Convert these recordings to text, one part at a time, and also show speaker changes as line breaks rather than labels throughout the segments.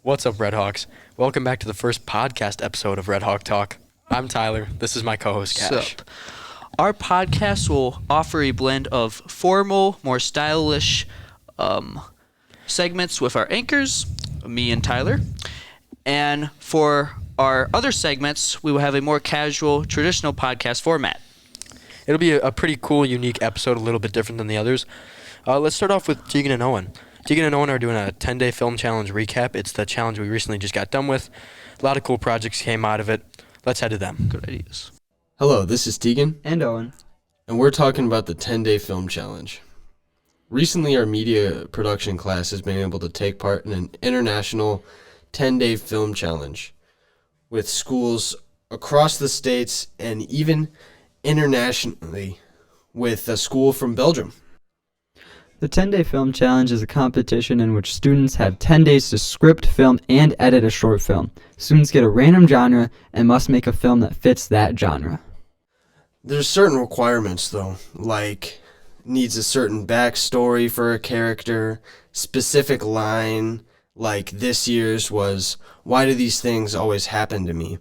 What's up, Redhawks? Welcome back to the first podcast episode of Red Hawk Talk. I'm Tyler. This is my co-host, Cash.
Sup. Our podcast will offer a blend of formal, more stylish segments with our anchors, me and Tyler. And for our other segments, we will have a more casual, traditional podcast format.
It'll be a pretty cool, unique episode, a little bit different than the others. Let's start off with Tegan and Owen. Tegan and Owen are doing a 10-day film challenge recap. It's the challenge we recently just got done with. A lot of cool projects came out of it. Let's head to them.
Good ideas.
Hello, this is Tegan.
And Owen.
And we're talking about the 10-day film challenge. Recently, our media production class has been able to take part in an international 10-day film challenge with schools across the states and even internationally with a school from Belgium.
The 10-Day Film Challenge is a competition in which students have 10 days to script, film, and edit a short film. Students get a random genre and must make a film that fits that genre.
There's certain requirements, though, like needs a certain backstory for a character, specific line, like this year's was, "Why do these things always happen to me?"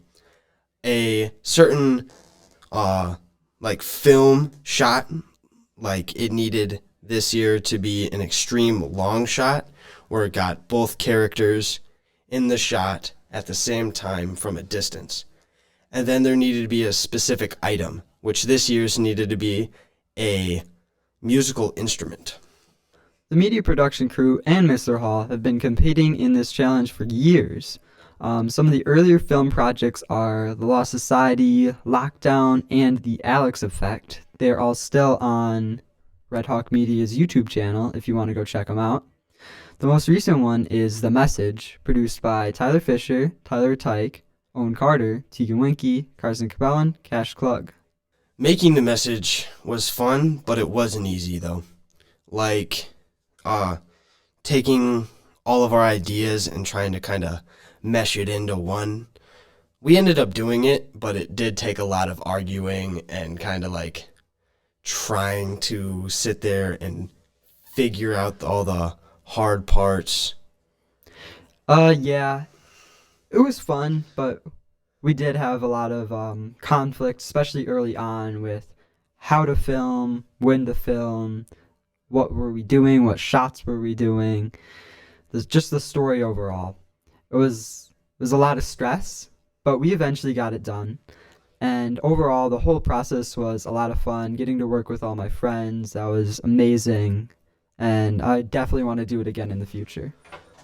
A certain, film shot, like it needed this year to be an extreme long shot where it got both characters in the shot at the same time from a distance. And then there needed to be a specific item, which this year's needed to be a musical instrument.
The media production crew and Mr. Hall have been competing in this challenge for years. Some of the earlier film projects are The Lost Society, Lockdown, and The Alex Effect. They're all still on Red Hawk Media's YouTube channel if you want to go check them out. The most recent one is The Message, produced by Tyler Fisher, Tyler Tyke, Owen Carter, Tegan Winke, Carson Cabellon, Cash Klug.
Making The Message was fun, but it wasn't easy though. Taking all of our ideas and trying to kind of mesh it into one. We ended up doing it, but it did take a lot of arguing and kind of trying to sit there and figure out all the hard parts.
Yeah, it was fun, but we did have a lot of conflict, especially early on with how to film, when to film, what were we doing, what shots were we doing. There's just the story overall. It was a lot of stress, but we eventually got it done. And overall, the whole process was a lot of fun. Getting to work with all my friends, that was amazing. And I definitely want to do it again in the future.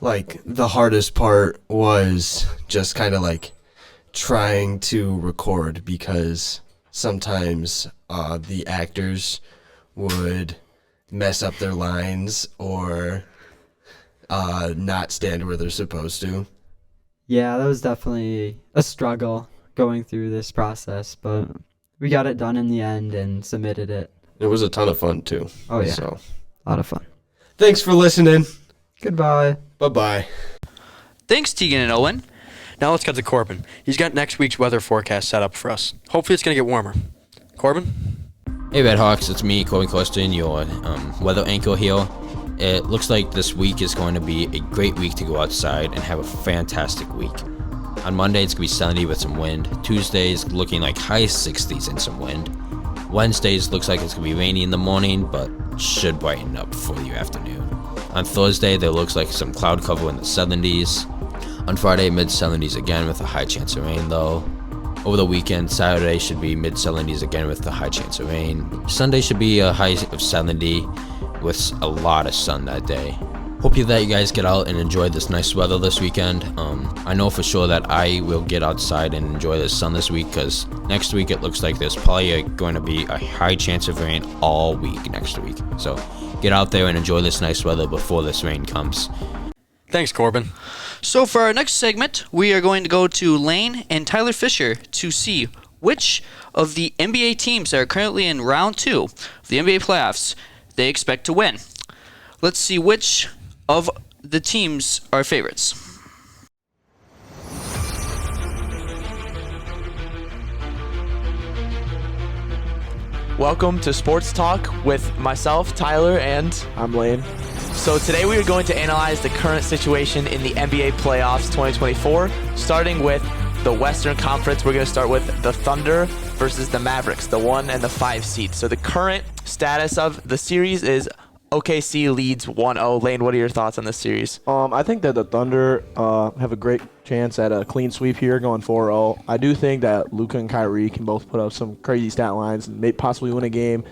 The hardest part was just kind of trying to record, because sometimes the actors would mess up their lines or not stand where they're supposed to.
Yeah, that was definitely a struggle going through this process, but we got it done in the end and submitted it.
It was a ton of fun too.
Oh yeah,
So,
a lot of fun.
thanks for listening.
Goodbye.
Bye-bye.
Thanks, Tegan and Owen.
Now let's cut to Corbin. He's got next week's weather forecast set up for us. Hopefully it's going to get warmer. Corbin?
Hey Redhawks, it's me, Corbin Costin, your weather anchor here. It looks like this week is going to be a great week to go outside and have a fantastic week. On Monday, it's going to be sunny with some wind. Tuesdays, looking like high 60s and some wind. Wednesdays, looks like it's going to be rainy in the morning, but should brighten up for the afternoon. On Thursday, there looks like some cloud cover in the 70s. On Friday, mid-70s again with a high chance of rain, though. Over the weekend, Saturday should be mid-70s again with a high chance of rain. Sunday should be a high of 70 with a lot of sun that day. Hope that you guys get out and enjoy this nice weather this weekend. I know for sure that I will get outside and enjoy the sun this week, because next week it looks like there's probably going to be a high chance of rain all week next week. So get out there and enjoy this nice weather before this rain comes.
Thanks, Corbin.
So for our next segment, we are going to go to Lane and Tyler Fisher to see which of the NBA teams that are currently in round 2 of the NBA playoffs they expect to win. Let's see which of the teams are favorites.
Welcome to Sports Talk with myself, Tyler, and
I'm Lane.
So today we are going to analyze the current situation in the NBA playoffs 2024, starting with the Western Conference. We're going to start with the Thunder versus the Mavericks, the 1 and the 5 seed. So the current status of the series is OKC leads 1-0. Lane, what are your thoughts on this series?
I think that the Thunder have a great chance at a clean sweep here, going 4-0. I do think that Luka and Kyrie can both put up some crazy stat lines and may possibly win a game,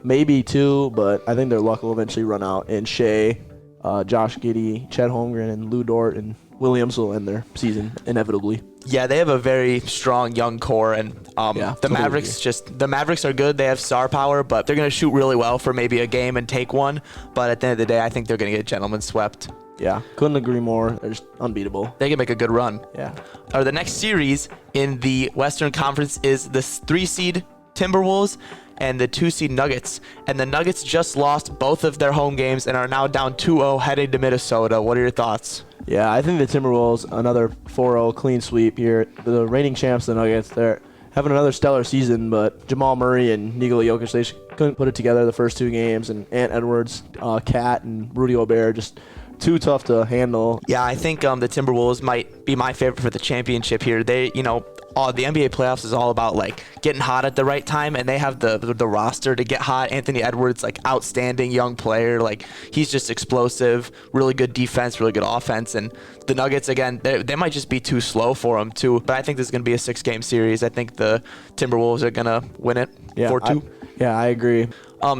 maybe two, but I think their luck will eventually run out. And Shea, Josh Giddey, Chet Holmgren, and Lou Dort and Williams will end their season inevitably.
Yeah, they have a very strong young core, and the Mavericks are good. They have star power, but they're going to shoot really well for maybe a game and take one. But at the end of the day, I think they're going to get gentlemen swept.
Yeah, couldn't agree more. They're just unbeatable.
They can make a good run.
Yeah.
The next series in the Western Conference is the 3-seed Timberwolves and the 2-seed Nuggets. And the Nuggets just lost both of their home games and are now down 2-0 headed to Minnesota. What are your thoughts?
Yeah, I think the Timberwolves, another 4-0 clean sweep here. The reigning champs, the Nuggets, they're having another stellar season, but Jamal Murray and Nikola Jokic, they couldn't put it together the first two games, and Ant Edwards, Cat, and Rudy Gobert just too tough to handle.
Yeah, I think the Timberwolves might be my favorite for the championship here. They, the NBA playoffs is all about like getting hot at the right time, and they have the roster to get hot. Anthony Edwards, like outstanding young player, like he's just explosive, really good defense, really good offense. And the Nuggets, again, they might just be too slow for them too. But I think this is going to be a 6-game series. I think the Timberwolves are going to win it 4-2.
Yeah, I agree.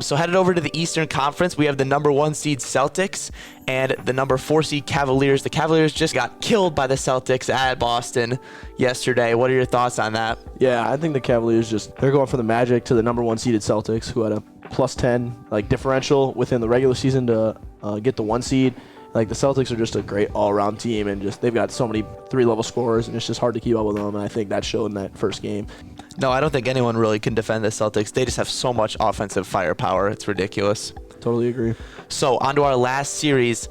So headed over to the Eastern Conference, we have the number 1 seed Celtics and the number 4 seed Cavaliers. The Cavaliers just got killed by the Celtics at Boston yesterday. What are your thoughts on that?
Yeah, I think the Cavaliers they're going from the Magic to the number 1 seeded Celtics, who had a +10 differential within the regular season to get the 1 seed. Like the Celtics are just a great all-around team, and they've got so many 3-level scorers, and it's just hard to keep up with them. And I think that showed in that first game.
No, I don't think anyone really can defend the Celtics. They just have so much offensive firepower. It's ridiculous.
Totally agree.
So on to our last series.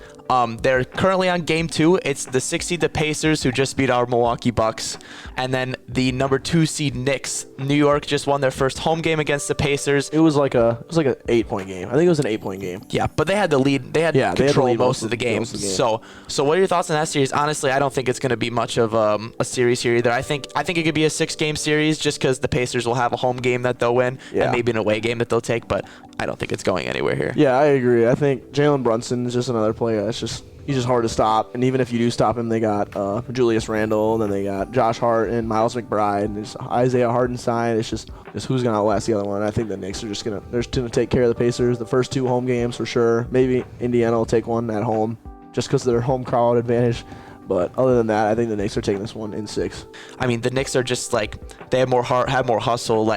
They're currently on game 2. It's the 6 seed, the Pacers, who just beat our Milwaukee Bucks. And then the number 2 seed Knicks. New York just won their first home game against the Pacers.
It was like an 8-point game. I think it was an 8-point game.
Yeah, but they had the lead. They had control most of the game. So what are your thoughts on that series? Honestly, I don't think it's going to be much of a series here either. I think it could be a 6-game series just because the Pacers will have a home game that they'll win and maybe an away game that they'll take. But I don't think it's going anywhere here.
Yeah, I agree. I think Jalen Brunson is just another player he's just hard to stop. And even if you do stop him, they got Julius Randle, and then they got Josh Hart and Miles McBride, and there's Isaiah Hartenstein. It's just who's gonna outlast the other one. I think the Knicks are just gonna take care of the Pacers the first 2 home games for sure. Maybe Indiana will take one at home just because of their home crowd advantage. But other than that, I think the Knicks are taking this one in 6.
I mean, the Knicks are just they have more heart, have more hustle.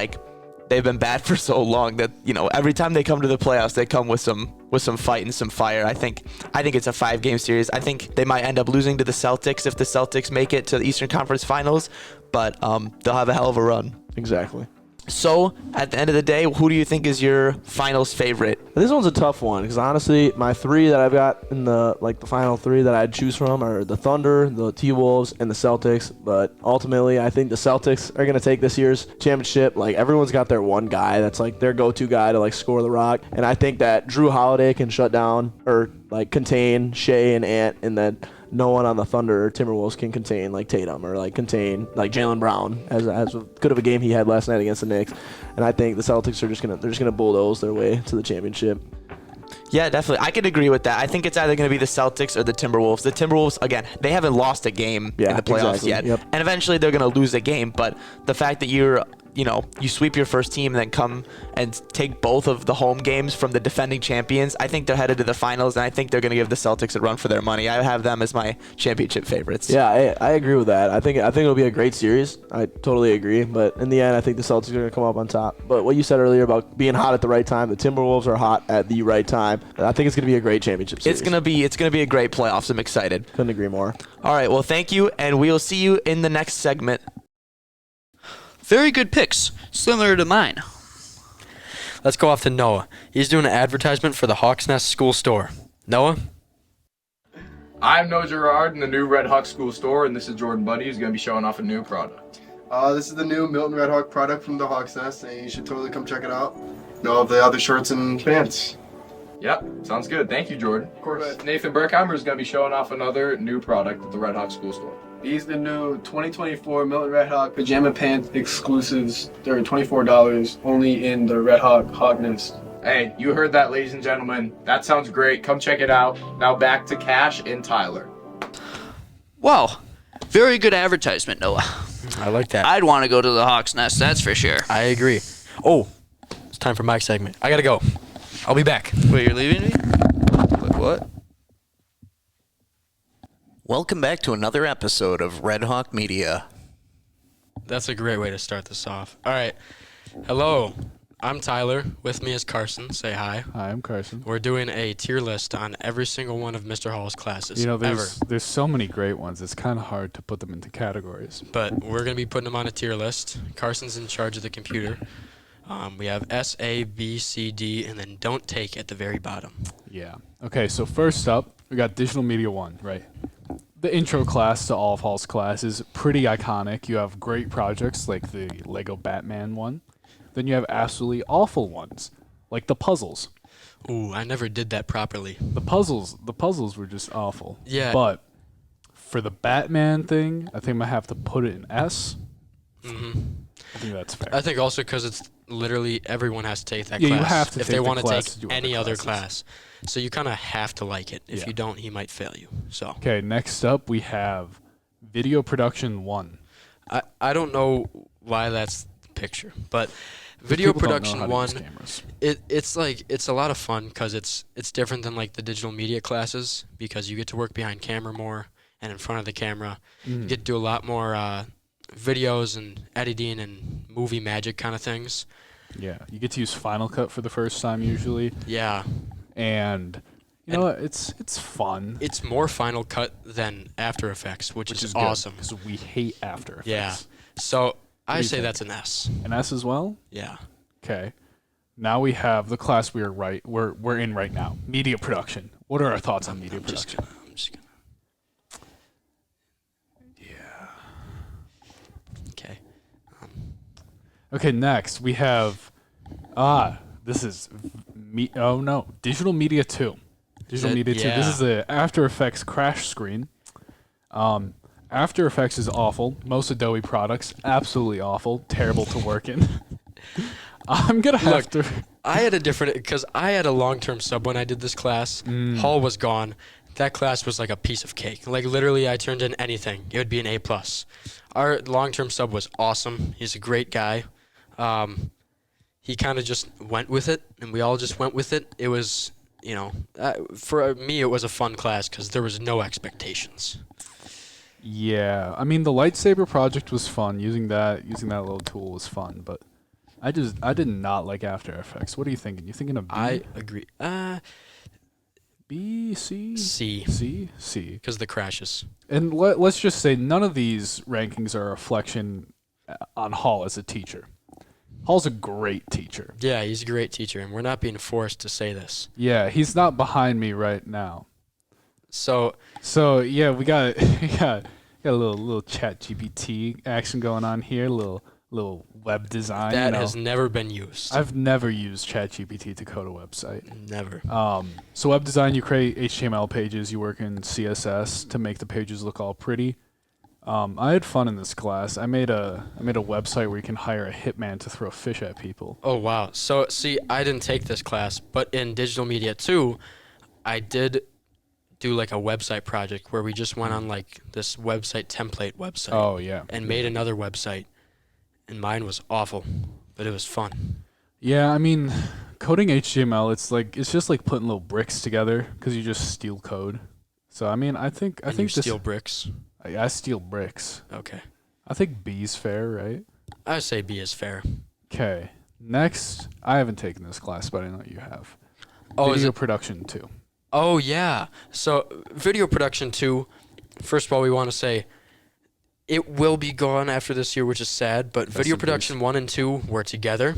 They've been bad for so long that every time they come to the playoffs, they come with some fight and some fire. I think it's a 5-game series. I think they might end up losing to the Celtics if the Celtics make it to the Eastern Conference Finals, but they'll have a hell of a run.
Exactly.
So, at the end of the day, who do you think is your finals favorite?
This one's a tough one because honestly, my 3 that I've got in the final 3 that I'd choose from are the Thunder, the T-Wolves, and the Celtics. But ultimately, I think the Celtics are going to take this year's championship. Everyone's got their one guy that's their go-to guy to score the rock. And I think that Drew Holiday can shut down or contain Shea and Ant, and then no one on the Thunder or Timberwolves can contain Tatum or contain Jaylen Brown as good of a game he had last night against the Knicks. And I think the Celtics are just gonna bulldoze their way to the championship.
Yeah, definitely. I could agree with that. I think it's either going to be the Celtics or the Timberwolves. The Timberwolves, again, they haven't lost a game in the playoffs yet. Yep. And eventually they're going to lose a game. But the fact that you sweep your first team and then come and take both of the home games from the defending champions, I think they're headed to the finals, and I think they're going to give the Celtics a run for their money. I have them as my championship favorites.
Yeah, I agree with that. I think it'll be a great series. I totally agree. But in the end, I think the Celtics are going to come up on top. But what you said earlier about being hot at the right time, the Timberwolves are hot at the right time. I think it's going to be a great championship series.
It's going to be a great playoffs. I'm excited.
Couldn't agree more.
All right, well, thank you, and we'll see you in the next segment.
Very good picks, similar to mine.
Let's go off to Noah. He's doing an advertisement for the Hawks Nest School Store. Noah?
I'm Noah Gerard in the new Red Hawk School Store, and this is Jordan Buddy, who's going to be showing off a new product.
This is the new Milton Red Hawk product from the Hawks Nest, and you should totally come check it out. Know of the other shirts and pants.
Yep, sounds good. Thank you, Jordan. Of course, Nathan Berkheimer is going to be showing off another new product at the Red Hawk School Store.
These are the new 2024 Milton Red Hawk pajama pants exclusives. They're $24 only in the Red Hawk Hawk Nest.
Hey, you heard that, ladies and gentlemen. That sounds great. Come check it out. Now back to Cash and Tyler.
Wow. Very good advertisement, Noah.
I like that.
I'd want to go to the Hawk's Nest, that's for sure.
I agree. Oh, it's time for my segment. I gotta go. I'll be back.
Wait, you're leaving me? Wait, what?
Welcome back to another episode of Red Hawk Media.
That's a great way to start this off. All right. Hello. I'm Tyler. With me is Carson. Say hi.
Hi, I'm Carson.
We're doing a tier list on every single one of Mr. Hall's classes.
You know,
ever.
there's so many great ones. It's kind of hard to put them into categories.
But we're going to be putting them on a tier list. Carson's in charge of the computer. We have S, A, B, C, D, and then don't take at the very bottom.
Yeah. Okay, so first up, we got Digital Media 1, right? The intro class to all of Hall's classes, pretty iconic. You have great projects like the Lego Batman one. Then you have absolutely awful ones, like the puzzles.
Ooh, I never did that properly.
The puzzles were just awful.
Yeah.
But for the Batman thing, I think I'm going to have to put it in S.
Mm-hmm.
I think that's fair.
I think also because it's literally everyone has to take that
Yeah,
class
you have to
if
take
they
the
want to
class
take
to do
any
other
other
classes.
class. So you kind of have to like it. If
Yeah.
you don't, he might fail you. So
Okay, next up we have Video Production 1.
I don't know why that's the picture, but Video
People don't know
Production
how to
1,
use cameras.
it's a lot of fun because it's different than like the digital media classes because you get to work behind camera more and in front of the camera. You get to do a lot more videos and editing and movie magic kind of things.
Yeah, you get to use Final Cut for the first time usually,
Yeah,
and you know what? It's fun.
it's more Final Cut than After Effects, which is
good,
awesome.
because we hate After Effects.
Yeah, so I
do you
say
think?
that's an S.
An S as well.
Yeah.
Okay. Now we have the class we're in right now, media production. What are our thoughts on media
I'm just
production?
gonna. Yeah. Okay.
Okay, next we have this is Digital Media 2. Digital
it-
Media 2. This
yeah.
is the After Effects crash screen. After Effects is awful. Most Adobe products absolutely awful, terrible to work in. I'm gonna have to.
I had a different because I had a long-term sub when I did this class. Hall was gone. That class was like a piece of cake. Like literally, I turned in anything. It would be an A+. Our long-term sub was awesome. He's a great guy. He kind of just went with it, and we all just went with it. It was, for me, it was a fun class because there was no expectations.
Yeah, I mean the lightsaber project was fun. Using that little tool was fun, but I did not like After Effects. What are you thinking? You thinking of B?
I agree.
B, C,
C,
C.
because the crashes.
And let's just say none of these rankings are a reflection on Hall as a teacher. Hall's a great teacher.
Yeah, he's a great teacher, and we're not being forced to say this.
Yeah, he's not behind me right now.
So
Yeah, we got a little Chat GPT action going on here. Little web design.
that
you know.
has never been used.
I've never used ChatGPT to code a website.
Never.
So web design, you create HTML pages, you work in CSS to make the pages look all pretty. I had fun in this class. I made a website where you can hire a hitman to throw fish at people.
Oh, wow. So, see, I didn't take this class, but in Digital Media 2, I did do like a website project where we just went on like this website template website.
Oh, yeah.
And made another website. And mine was awful, but it was fun.
Yeah, I mean, coding HTML, it's just like putting little bricks together because you just steal code. So I mean, I think
You
this
steal bricks.
I steal bricks.
Okay.
I think B's fair, right?
I say B is fair.
Okay. Next, I haven't taken this class, but I know you have.
Oh, is
Video
it?
production 2.
Oh, yeah. So, video production 2, first of all, we want to say it will be gone after this year, which is sad, but
Rest
video
in
production
peace.
1 and 2 were together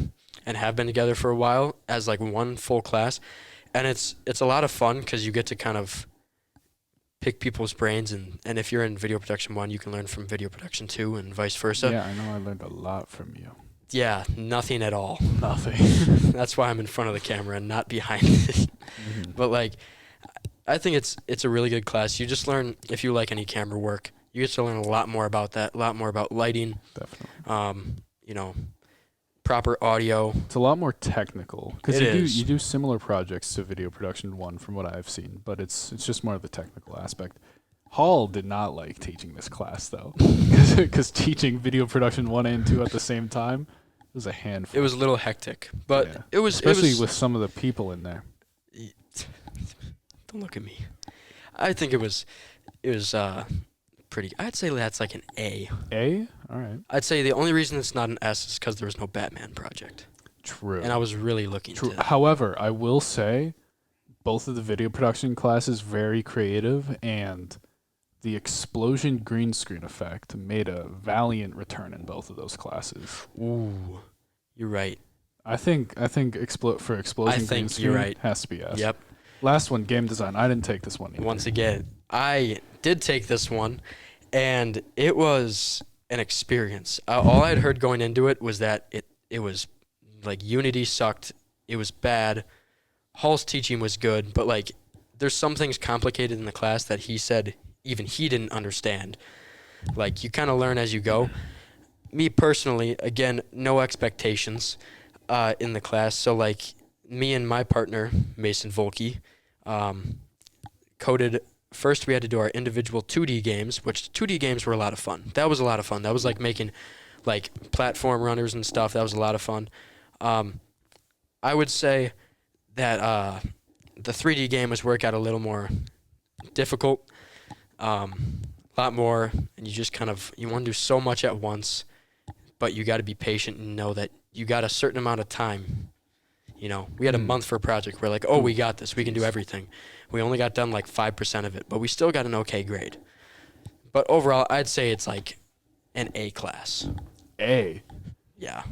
and have been together for a while as like one full class. And it's a lot of fun because you get to kind of pick people's brains. And if you're in video production 1, you can learn from video production 2 and vice versa.
Yeah, I know I learned a lot from you.
Yeah, nothing at all.
Nothing.
That's why I'm in front of the camera and not behind it. But like, I think it's a really good class. You just learn, if you like any camera work, you get to learn a lot more about that, a lot more about lighting.
Definitely.
You know, proper audio.
It's a lot more technical because
It is.
you do similar projects to Video Production 1 from what I've seen, but it's just more of the technical aspect. Hall did not like teaching this class though, because teaching Video Production 1 and 2 at the same time was a handful.
It was a little hectic, but
Yeah.
it was
especially
it was,
with some of the people in there.
Don't look at me. I think it was pretty. I'd say that's like an A.
A? All right.
I'd say the only reason it's not an S is because there was no Batman project,
True.
and I was really looking
True.
to.
However, I will say both of the video production classes very creative, and the explosion green screen effect made a valiant return in both of those classes.
Ooh, you're right.
I think for explosion green
think
screen
you're right.
has to be S.
Yep.
Last one, game design. I didn't take this one either.
Once again, I did take this one, and it was an experience. All I'd heard going into it was that it was like Unity sucked. It was bad. Hall's teaching was good, but like there's some things complicated in the class that he said even he didn't understand. Like you kind of learn as you go. Me personally, again, no expectations in the class. So like me and my partner Mason Volke coded. First, we had to do our individual 2D games, which 2D games were a lot of fun. That was a lot of fun. That was like making like platform runners and stuff. That was a lot of fun. I would say that the 3D game was where it got a little more difficult, a lot more, and you just kind of, you want to do so much at once, but you got to be patient and know that you got a certain amount of time. You know, we had a month for a project. We're like, oh, we got this. We can do everything. We only got done like 5% of it, but we still got an okay grade. But overall, I'd say it's like an A class.
A.
Yeah.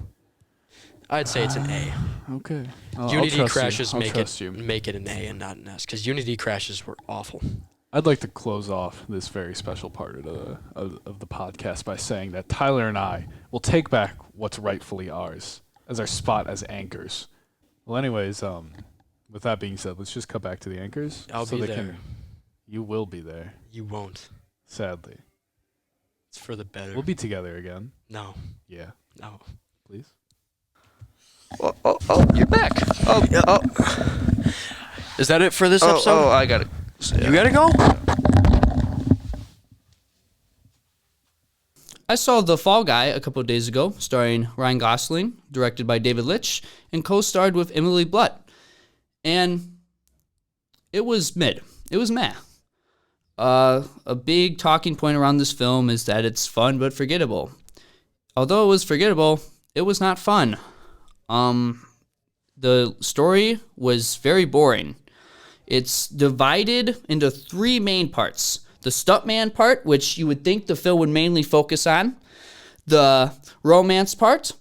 I'd say it's an A.
Okay.
Unity crashes
I'll
make
trust
it
you.
make it an A and not an S, because Unity crashes were awful.
I'd like to close off this very special part of the podcast by saying that Tyler and I will take back what's rightfully ours as our spot as anchors. Well, anyways, with that being said, let's just cut back to the anchors.
I'll be there.
You will be there.
You won't.
Sadly.
It's for the better.
We'll be together again.
No.
Yeah.
No.
Please.
Oh, you're back. Oh.
Is that it for this episode?
Oh, I got it.
You gotta go?
I saw The Fall Guy a couple of days ago, starring Ryan Gosling, directed by David Litch, and co-starred with Emily Blunt. And it was mid. It was meh. A big talking point around this film is that it's fun but forgettable. Although it was forgettable, it was not fun. The story was very boring. It's divided into three main parts. The stuntman part, which you would think the film would mainly focus on, the romance part,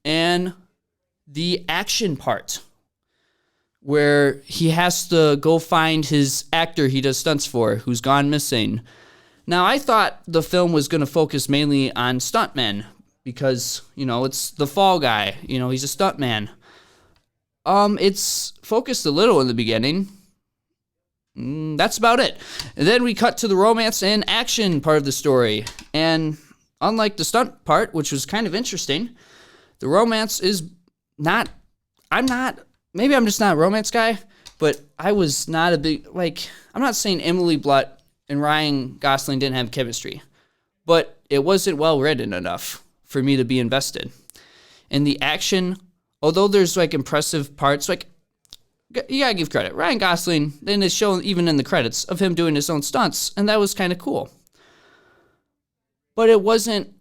and the action part, where he has to go find his actor he does stunts for, who's gone missing. Now, I thought the film was going to focus mainly on stuntmen, because, it's The Fall Guy. He's a stuntman. It's focused a little in the beginning. That's about it. And then we cut to the romance and action part of the story. And unlike the stunt part, which was kind of interesting, the romance is not... Maybe I'm just not a romance guy, but I was not a big... I'm not saying Emily Blunt and Ryan Gosling didn't have chemistry, but it wasn't well written enough for me to be invested. And the action, although there's impressive parts, you gotta give credit. Ryan Gosling, then it's shown even in the credits of him doing his own stunts, and that was kind of cool. But it wasn't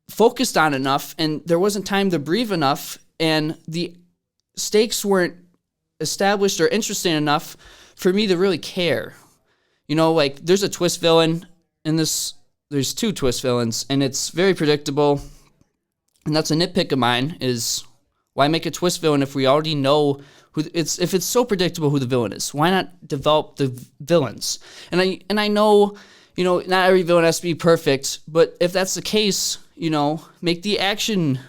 focused on enough, and there wasn't time to breathe enough, and the stakes weren't established or interesting enough for me to really care. There's a twist villain in this. There's two twist villains, and it's very predictable. And that's a nitpick of mine, is why make a twist villain if we already know if it's so predictable who the villain is? Why not develop the villains? And I know, not every villain has to be perfect, but if that's the case, make the action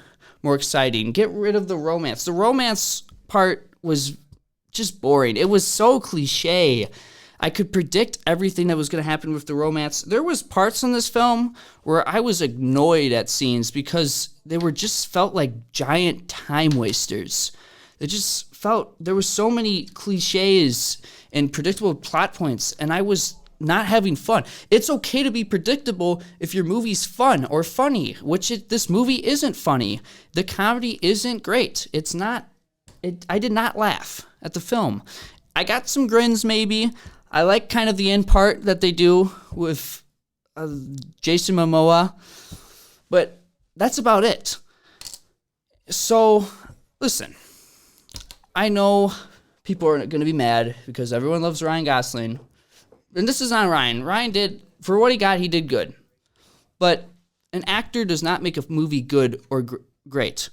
more exciting. Get rid of the romance. The romance part was just boring. It was so cliche. I could predict everything that was going to happen with the romance. There was parts in this film where I was annoyed at scenes because they were just felt like giant time wasters. It just felt there were so many cliches and predictable plot points, and I was not having fun. It's okay to be predictable if your movie's fun or funny, this movie isn't funny. The comedy isn't great. It's not. I did not laugh at the film. I got some grins maybe. I like kind of the end part that they do with Jason Momoa, but that's about it. So, listen, I know people are going to be mad because everyone loves Ryan Gosling, and this is on Ryan. Ryan did, for what he got, he did good. But an actor does not make a movie good or great.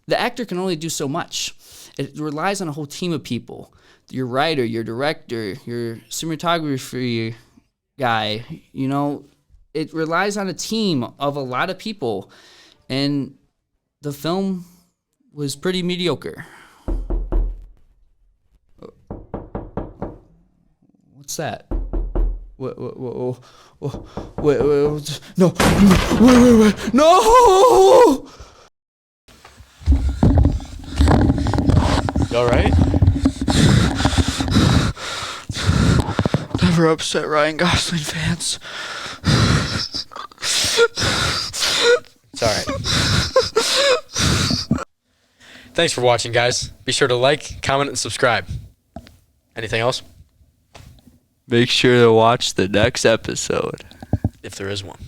The actor can only do so much. It relies on a whole team of people. Your writer, your director, your cinematography guy, it relies on a team of a lot of people. And the film was pretty mediocre. What's that? Wait, no, wait, no!
You alright?
Never upset Ryan Gosling fans.
It's alright. Thanks for watching, guys. Be sure to like, comment, and subscribe. Anything else?
Make sure to watch the next episode.
If there is one.